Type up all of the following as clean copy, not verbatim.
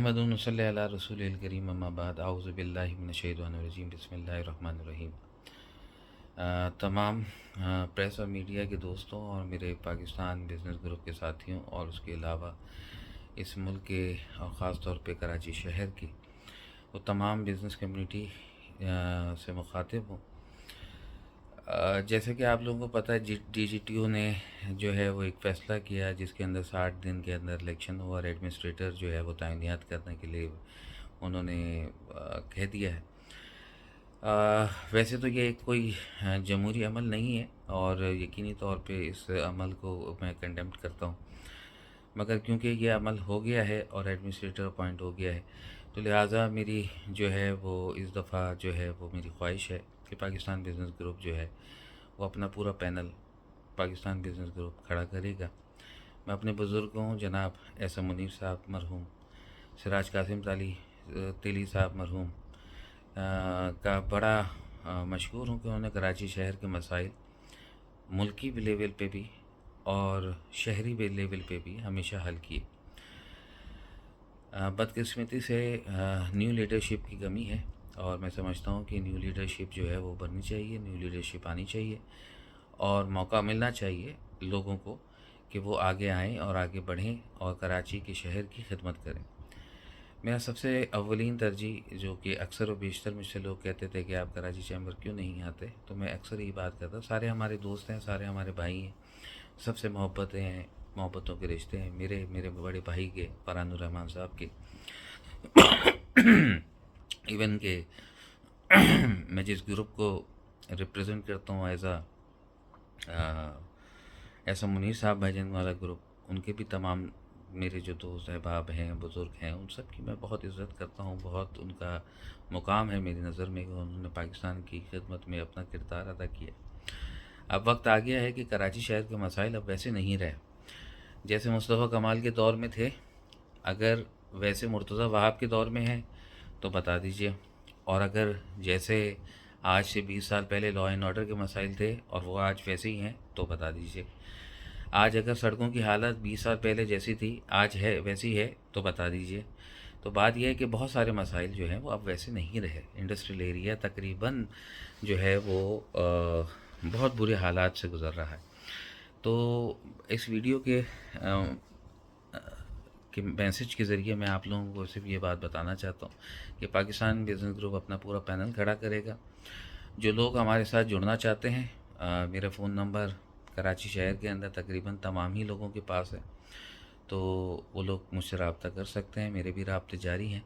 नहमदुहु व नसल्ली अला रसूलिल करीम अम्मा बाद आऊज़ु बिल्लाहि मिनश शैतानिर रजीम बिस्मिल्लाहिर रहमानिर रहीम। तमाम प्रेस और मीडिया के दोस्तों और मेरे पाकिस्तान बिज़नेस ग्रुप के साथियों और उसके अलावा इस मुल्क के और ख़ास तौर पे कराची शहर की वो तमाम बिज़नेस कम्युनिटी से मुखातिब हूँ। जैसे कि आप लोगों को पता है DGTO ने जो है वो एक फ़ैसला किया जिसके अंदर 60 दिन के अंदर इलेक्शन हो और एडमिनिस्ट्रेटर जो है वो तैनात करने के लिए उन्होंने कह दिया है। वैसे तो ये कोई जमहूरी अमल नहीं है और यकीनी तौर पे इस अमल को मैं कंडेम्ड करता हूँ, मगर क्योंकि ये अमल हो गया है और एडमिनिस्ट्रेटर अपॉइंट हो गया है तो लिहाजा मेरी जो है वो इस दफ़ा जो है वो मेरी ख्वाहिश है कि पाकिस्तान बिज़नेस ग्रुप जो है वो अपना पूरा पैनल पाकिस्तान बिज़नेस ग्रुप खड़ा करेगा। मैं अपने बुज़ुर्गों जनाब एस मुनीर साहब मरहूम, सिराज कासिम तेली साहब मरहूम का बड़ा मशहूर हूँ कि उन्होंने कराची शहर के मसाइल मुल्की लेवल पे भी और शहरी लेवल पे भी हमेशा हल किए। बदकिस्मती से न्यू लीडरशिप की कमी है और मैं समझता हूँ कि न्यू लीडरशिप जो है वो बननी चाहिए, न्यू लीडरशिप आनी चाहिए और मौका मिलना चाहिए लोगों को कि वो आगे आएँ और आगे बढ़ें और कराची के शहर की खिदमत करें। मेरा सबसे अव्वलीन तरजीह जो कि अक्सर व बेशतर मुझसे लोग कहते थे कि आप कराची चैम्बर क्यों नहीं आते, तो मैं अक्सर यही बात करता, सारे हमारे दोस्त हैं, सारे हमारे भाई हैं, सबसे मोहब्बतें हैं, मोहब्बतों के रिश्ते हैं। मेरे बड़े भाई के फरहानुर रहमान साहब के इवन के मैं जिस ग्रुप को रिप्रेजेंट करता हूँ ऐसा मुनीर साहब भाईजान वाला ग्रुप, उनके भी तमाम मेरे जो दोस्त अहबाब हैं, बुज़ुर्ग हैं, उन सब की मैं बहुत इज़्ज़त करता हूँ। बहुत उनका मुकाम है मेरी नज़र में कि उन्होंने पाकिस्तान की खिदमत में अपना किरदार अदा किया। अब वक्त आ गया है कि कराची शहर के मसाइल अब वैसे नहीं रहे जैसे मुस्तफ़ा कमाल के दौर में थे। अगर वैसे मुर्तज़ा वहाब के दौर में हैं तो बता दीजिए, और अगर जैसे आज से 20 साल पहले लॉ एंड ऑर्डर के मसाइल थे और वो आज वैसे ही हैं तो बता दीजिए। आज अगर सड़कों की हालत 20 साल पहले जैसी थी आज है वैसी है तो बता दीजिए। तो बात यह है कि बहुत सारे मसाइल जो हैं वो अब वैसे नहीं रहे। इंडस्ट्रियल एरिया तकरीबन जो है वो बहुत बुरे हालात से गुज़र रहा है। तो इस वीडियो के मैसेज के ज़रिए मैं आप लोगों को सिर्फ ये बात बताना चाहता हूँ कि पाकिस्तान बिज़नेस ग्रुप अपना पूरा पैनल खड़ा करेगा। जो लोग हमारे साथ जुड़ना चाहते हैं, मेरा फ़ोन नंबर कराची शहर के अंदर तकरीबन तमाम ही लोगों के पास है, तो वो लोग मुझसे रब्ता कर सकते हैं। मेरे भी रब्ते जारी हैं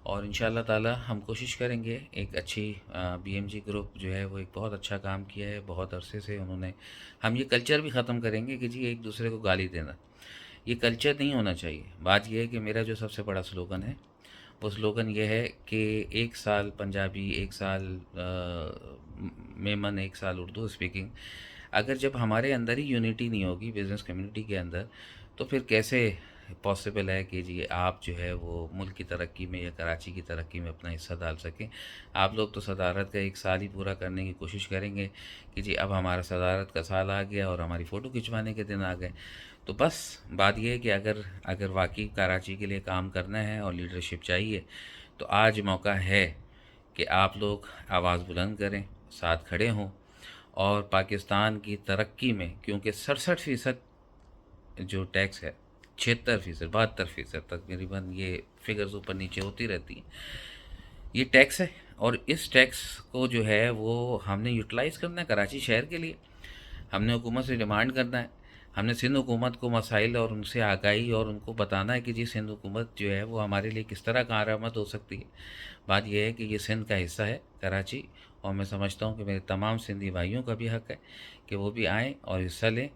और इंशाअल्लाह ताला हम कोशिश करेंगे एक अच्छी BMG ग्रुप जो है वो एक बहुत अच्छा काम किया है बहुत अरसे से उन्होंने। हम ये कल्चर भी ख़त्म करेंगे कि जी एक दूसरे को गाली देना, ये कल्चर नहीं होना चाहिए। बात यह है कि मेरा जो सबसे बड़ा स्लोगन है वो स्लोगन ये है कि एक साल पंजाबी, एक साल मेमन, एक साल उर्दू स्पीकिंग। अगर जब हमारे अंदर ही यूनिटी नहीं होगी बिज़नेस कम्युनिटी के अंदर तो फिर कैसे पॉसिबल है कि जी आप जो है वो मुल्क की तरक्की में या कराची की तरक्की में अपना हिस्सा डाल सकें। आप लोग तो सदारत का एक साल ही पूरा करने की कोशिश करेंगे कि जी अब हमारा सदारत का साल आ गया और हमारी फ़ोटो खिंचवाने के दिन आ गए। तो बस बात यह है कि अगर वाकई कराची के लिए काम करना है और लीडरशिप चाहिए तो आज मौका है कि आप लोग आवाज़ बुलंद करें, साथ खड़े हों और पाकिस्तान की तरक्की में, क्योंकि 67% जो टैक्स है, 76%, 72% तकरीबन ये फिगर्स ऊपर नीचे होती रहती हैं, ये टैक्स है और इस टैक्स को जो है वो हमने यूटिलाइज़ करना है कराची शहर के लिए। हमने हुकूमत से डिमांड करना है, हमने सिंध हुकूमत को मसाइल और उनसे आगाही और उनको बताना है कि जी सिंध हुकूमत जो है वो हमारे लिए किस तरह कारआमद हो सकती है। बात यह है कि ये सिंध का हिस्सा है कराची, और मैं समझता हूँ कि मेरे तमाम सिंधी भाइयों का भी हक़ है कि वो भी आएँ और हिस्सा लें